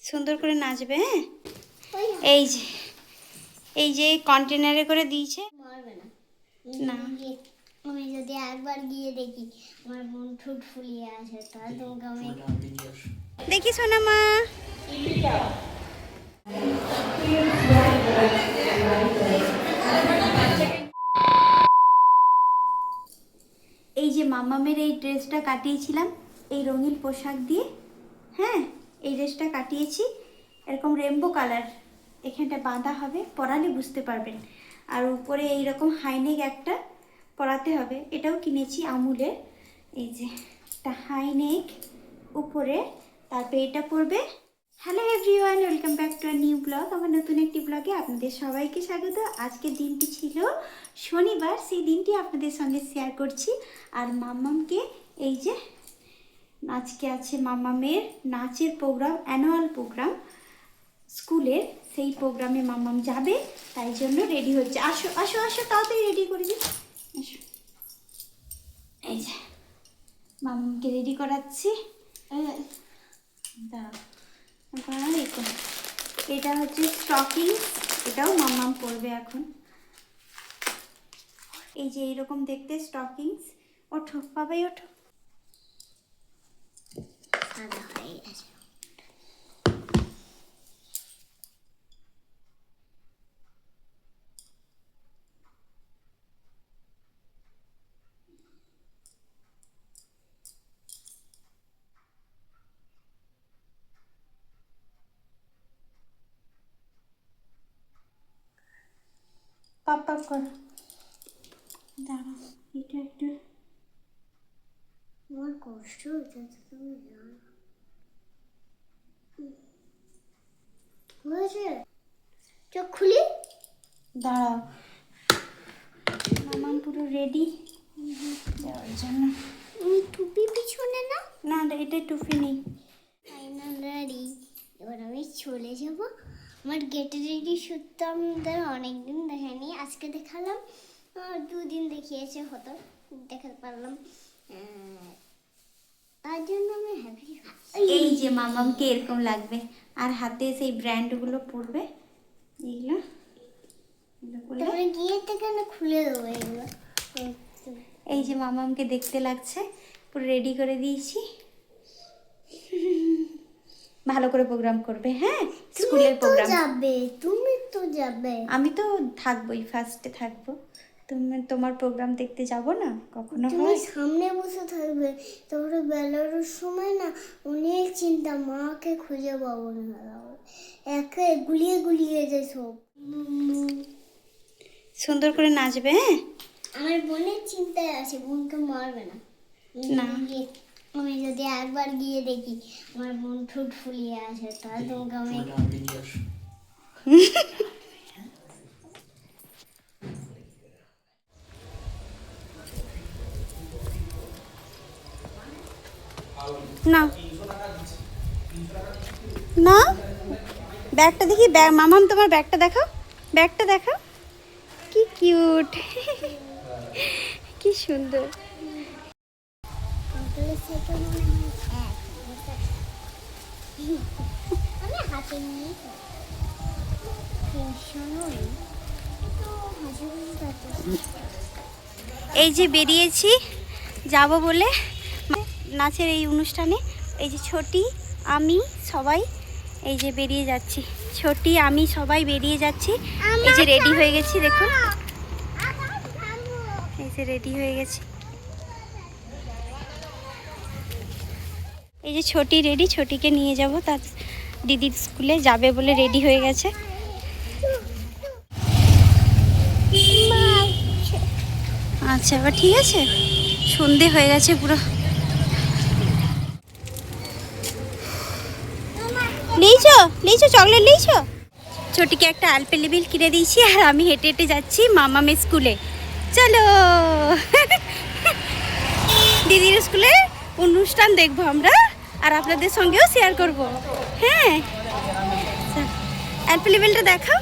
সুন্দর করে নাচবে। হ্যাঁ, এই যে এই যে কন্টেনারে করে দিয়েছে। মারবে না না, আমি যদি একবার গিয়ে দেখি আমার বোন ঠোঁট ফুলিয়ে আছে, তাহলে তোমাকে আমি দেখি সোনা মা। এই যে মামামের এই ড্রেসটা কাটিয়েছিলাম এই রঙিন পোশাক দিয়ে। হ্যাঁ, এই ড্রেসটা কাটিয়েছি এরকম রেনবো কালার, এখানটা বাঁধা হবে, পরালে বুঝতে পারবেন। আর উপরে এইরকম হাইনেক একটা পরাতে হবে, এটাও কিনেছি আমুলের। এই যে একটা হাইনেক উপরে, তারপরে এটা পরবে। Hello everyone, welcome back to our new blog. আমার নতুন একটি ব্লগে আপনাদের সবাইকে স্বাগত। আজকের দিনটি ছিল শনিবার, সেই দিনটি আপনাদের সঙ্গে শেয়ার করছি। আর মাম্মামকে এই যে আজকে আছে মাম্মামের নাচের প্রোগ্রাম, অ্যানুয়াল প্রোগ্রাম স্কুলের, সেই প্রোগ্রামে মাম্মাম যাবে, তাই জন্য রেডি হচ্ছে। আসো আসো আসো, তাড়াতাড়ি রেডি করে দিই, আসো। এই যে মাম্মামকে রেডি করাচ্ছি। দাঁড়াও, এটা হচ্ছে স্টকিং, এটাও মাম্মাম পরবে এখন। এই যে এইরকম দেখতে স্টকিংস। ওঠো বাবাই, ওঠো। সাদা হয়ে গেছে। পাপ পাপ করো, দাঁড়াও, এটা একটু আমার কষ্ট হচ্ছে, তুমি জানো হয়েছে। চোখ খুলি, দাঁড়াও। মামাম পুরো রেডি যাওয়ার জন্য। টুপি পিছনে না, না, এটা টুপি নেই। Final ready. এবার আমি চলে যাব। আমার গেটে রেডি শুটটা আমাদের অনেকদিন দেখায়নি, আজকে দেখালাম। 2 দিন দেখিয়েছে, হতো দেখাতে পারলাম, তার জন্য আমি হ্যাপি। এই যে মামামকে এরকম লাগবে, আর হাতে সেই ব্র্যান্ডগুলো পরবে, এইগুলো তারপরে গিয়ে থেকে না খুলে দেবো এগুলো। এই যে মামামকে দেখতে লাগছে, পুরো রেডি করে দিয়েছি। ভালো করে প্রোগ্রাম করবে। হ্যাঁ, স্কুলের প্রোগ্রাম। তুমি তো যাবে। আমি তো থাকবোই, ফার্স্টে থাকবো। তোমার প্রোগ্রাম দেখতে যাব না কখনো? তুমি হয় সামনে বসে থাকবে, তারপরে বেলার সময় না অনেক চিন্তা, মাকে খুঁজে পাবো না, একে গুলিয়ে গুলিয়ে যায় সব। সুন্দর করে নাচবে। হ্যাঁ, আমার বোনের চিন্তায় আছে, বোনকে মারবে না। না, আমি যদি একবার গিয়ে দেখি আমার বোন ঠোঁট ফুলিয়ে আছে, তাহলে তোমাকে আমি না না, ব্যাগটা দেখি। ব্যাগ মামাম, তোমার ব্যাগটা দেখাও, ব্যাগটা দেখাও, কি কিউট, কি সুন্দর। আমি হাতে নিয়ে এই যে বেরিয়েছি যাব বলে নাচের এই অনুষ্ঠানে। এই যে ছোটি, আমি, সবাই এই যে বেরিয়ে যাচ্ছি। ছোটি, আমি সবাই বেরিয়ে যাচ্ছি। এই যে রেডি হয়ে গেছি, দেখুন, এই যে রেডি হয়ে গেছি। এই যে ছোটি রেডি, ছোটিকে নিয়ে যাব, তার দিদির স্কুলে যাবে বলে রেডি হয়ে গেছে। আচ্ছা, এবার ঠিক আছে, সন্ধে হয়ে গেছে পুরো। লিয়েছো লিয়েছো, চকলেট লিয়েছো? ছোটিকে একটা আলপেলিবিল কিনে দিয়েছি, আর আমি হেঁটে হেঁটে যাচ্ছি মামামের স্কুলে। চলো, দিদির স্কুলে অনুষ্ঠান দেখবো আমরা, আর আপনাদের সঙ্গেও শেয়ার করব। হ্যাঁ, আলপেলিবিলটা দেখাও।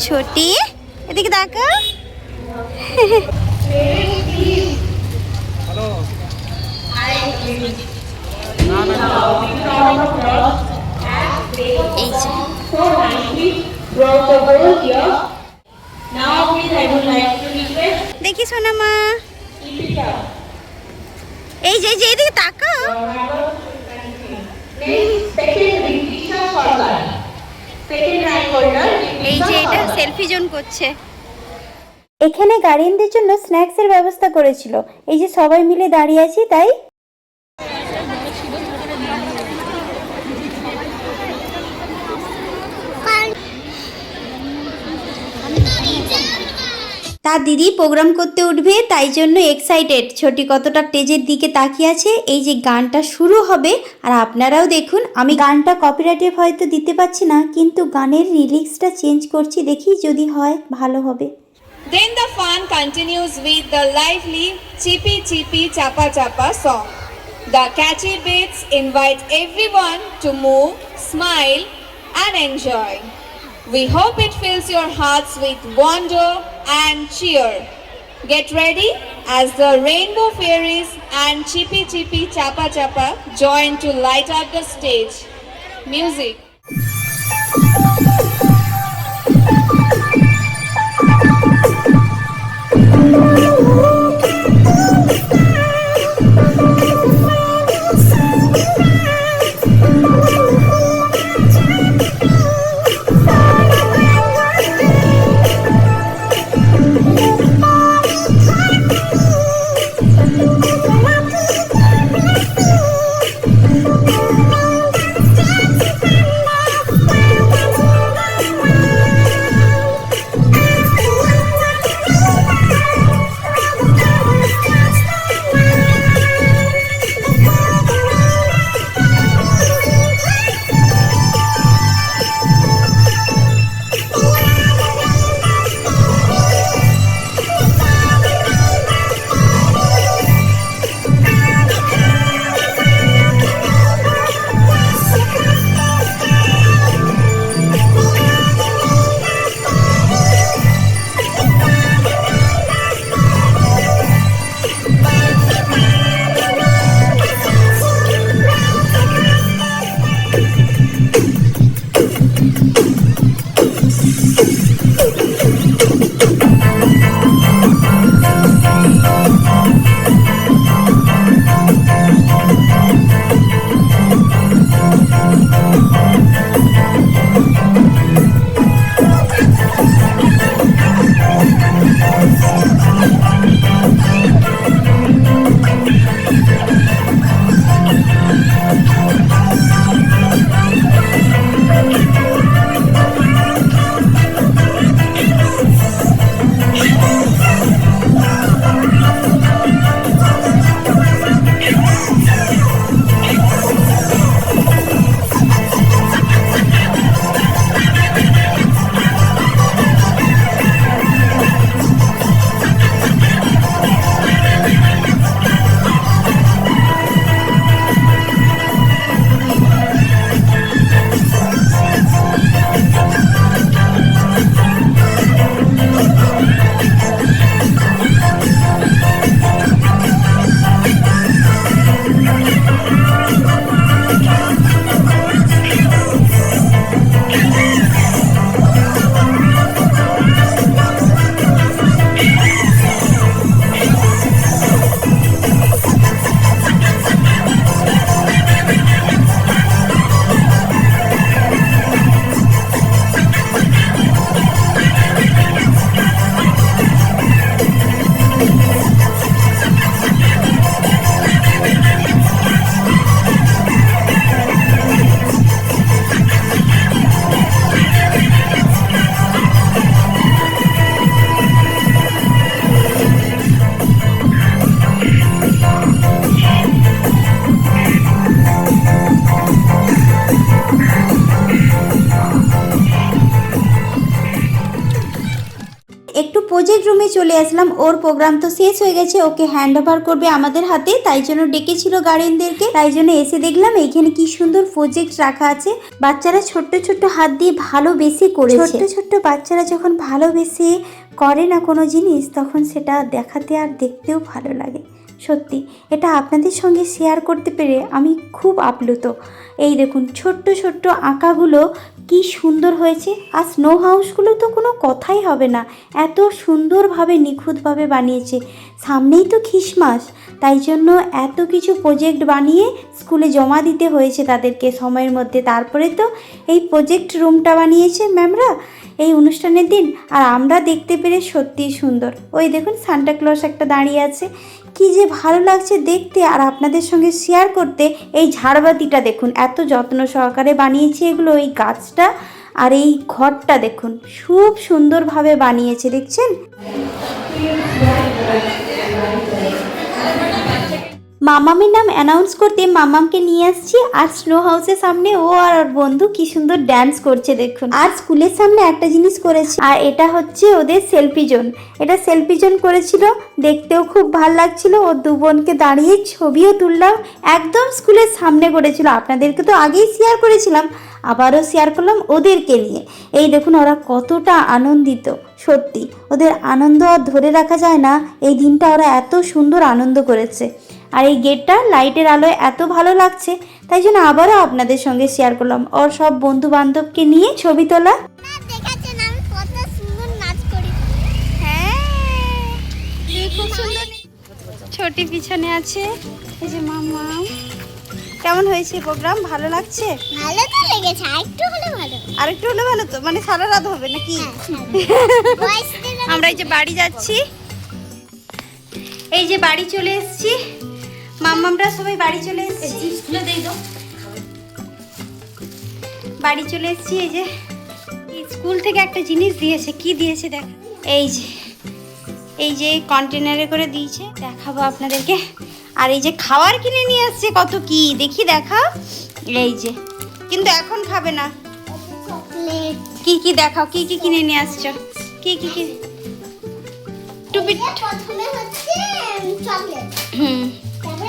ছোটি, এদিকে দেখো। এই যে so nicely throughout the whole year. Now please I would like to request দেখি সোনা মা, keep it up. এই যে এইদিকে তাকাও। Next, second Ritisha Sarkar. Second rank holder এই Ritisha যে এটা Sarkar. সেলফি জোন করছে। এখানে গার্ডিয়ানদের জন্য স্ন্যাক্সের ব্যবস্থা করেছিল। এই যে সবাই মিলে দাঁড়িয়ে আছি তাই। তা দিদি প্রোগ্রাম করতে উঠবে তাই জন্য এক্সাইটেড। ছোটি কতটা স্টেজের দিকে তাকিয়ে আছে। এই যে গানটা শুরু হবে আর আপনারাও দেখুন। আমি গানটা কপিরাইটের হয়তো দিতে পারছি না, কিন্তু গানের লিরিক্সটা চেঞ্জ করছি, দেখি যদি হয় ভালো হবে। Then the fun continues with the lively Chippy Chippy Chapa Chapa song. The catchy beats invite everyone to move, smile and enjoy. We hope it fills your hearts with wonder and cheer. Get ready as the Rainbow Fairies and Chippy Chippy Chapa Chapa join to light up the stage. Music. Project রুমে চলে আসলাম। ওর programme তো শেষ হয়ে গেছে, ওকে hand over করবে আমাদের হাতে, তাই জন্য ডেকেছিল গার্ডিয়ানদেরকে। তাই জন্য এসে দেখলাম এইখানে কি সুন্দর প্রজেক্ট রাখা আছে। বাচ্চারা ছোট্ট ছোট্ট হাত দিয়ে ভালোবেসে করেছে। ছোট্ট ছোট্ট বাচ্চারা যখন ভালোবেসে করে না কোনো জিনিস, তখন সেটা দেখাতে আর দেখতেও ভালো লাগে। সত্যি এটা আপনাদের সঙ্গে শেয়ার করতে পেরে আমি খুব আপ্লুত। এই দেখুন ছোট্ট ছোট্ট আঁকাগুলো কি সুন্দর হয়েছে। আর স্নো হাউসগুলো তো কোনো কথাই হবে না, এত সুন্দরভাবে নিখুঁতভাবে বানিয়েছে। সামনেই তো খ্রিসমাস, তাই জন্য এত কিছু প্রজেক্ট বানিয়ে স্কুলে জমা দিতে হয়েছে তাদেরকে সময়ের মধ্যে। তারপরে তো এই প্রজেক্ট রুমটা বানিয়েছে ম্যামরা এই অনুষ্ঠানের দিন, আর আমরা দেখতে পেরে সত্যিই সুন্দর। ওই দেখুন সান্টা ক্লজ একটা দাঁড়িয়ে আছে, কি যে ভালো লাগছে দেখতে আর আপনাদের সঙ্গে শেয়ার করতে। এই ঝাড়বাতিটা দেখুন এত যত্ন সহকারে বানিয়েছে এগুলো, এই গাছটা আর এই ঘরটা দেখুন খুব সুন্দরভাবে বানিয়েছে, দেখছেন। মামামের নাম অ্যানাউন্স করতে মামামকে নিয়ে আসছি, আর স্নো হাউসের সামনে ও আর ওর বন্ধু কি সুন্দর ড্যান্স করছে দেখুন। আর স্কুলের সামনে একটা জিনিস করেছে, আর এটা হচ্ছে ওদের সেলফি জোন। এটা সেলফি জোন করেছিল, দেখতেও খুব ভালো লাগছিল। ও দু বোনকে দাঁড়িয়ে ছবিও তুললাম, একদম স্কুলের সামনে করেছিল। আপনাদেরকে তো আগেই শেয়ার করেছিলাম, আবারও শেয়ার করলাম ওদেরকে নিয়ে। এই দেখুন ওরা কতটা আনন্দিত, সত্যি ওদের আনন্দ আর ধরে রাখা যায় না। এই দিনটা ওরা এত সুন্দর আনন্দ করেছে। আর এই গেটটা লাইটের আলোয় এত ভালো লাগছে, তাই জন্য আবারও আপনাদের সঙ্গে শেয়ার করলাম। ওর সব বন্ধু বান্ধবকে নিয়ে ছবি তোলা। দেখাচ্ছেন আমি কত সুন্দর নাচ করি। হ্যাঁ খুব সুন্দর। ছোটি পিছনে আছে, এই যে মামা। কেমন হয়েছে প্রোগ্রাম, ভালো লাগছে? ভালো তো লেগেছে, আরেকটু হলে ভালো। আরেকটু হলে ভালো তো, মানে সারা রাত হবে নাকি? আমরা এই যে বাড়ি যাচ্ছি, এই যে বাড়ি চলে এসেছি। মাম্মামরা সবাই বাড়ি চলে এসেছি, বাড়ি চলে এসেছি। এই যে স্কুল থেকে একটা জিনিস দিয়েছে, কি দিয়েছে দেখ, এই যে কন্টেনারে করে দিয়েছে, দেখাবো আপনাদেরকে। আর এই যে খাবার কিনে নিয়ে আসছে, কত কি দেখি দেখাও। এই যে কিন্তু এখন খাবে না। চকলেট কি কি দেখাও, কি কি কিনে নিয়ে আসছো, কি কি কি? টুপি, প্রথমে হচ্ছে চকলেট।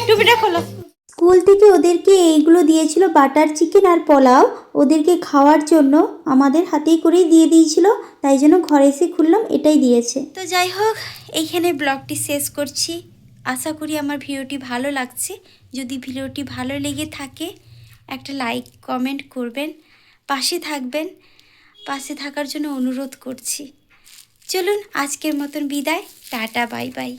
টুপিটা খোলো। স্কুল থেকে ওদেরকে এইগুলো দিয়েছিল, বাটার চিকেন আর পোলাও, ওদেরকে খাওয়ার জন্য আমাদের হাতেই করেই দিয়ে দিয়েছিল, তাই জন্য ঘরে এসে খুললাম, এটাই দিয়েছে। তো যাই হোক, এইখানে ব্লগটি শেষ করছি। আশা করি আমার ভিডিওটি ভালো লাগছে। যদি ভিডিওটি ভালো লেগে থাকে একটা লাইক কমেন্ট করবেন, পাশে থাকবেন, পাশে থাকার জন্য অনুরোধ করছি। চলুন আজকের মতন বিদায়, টাটা বাই বাই।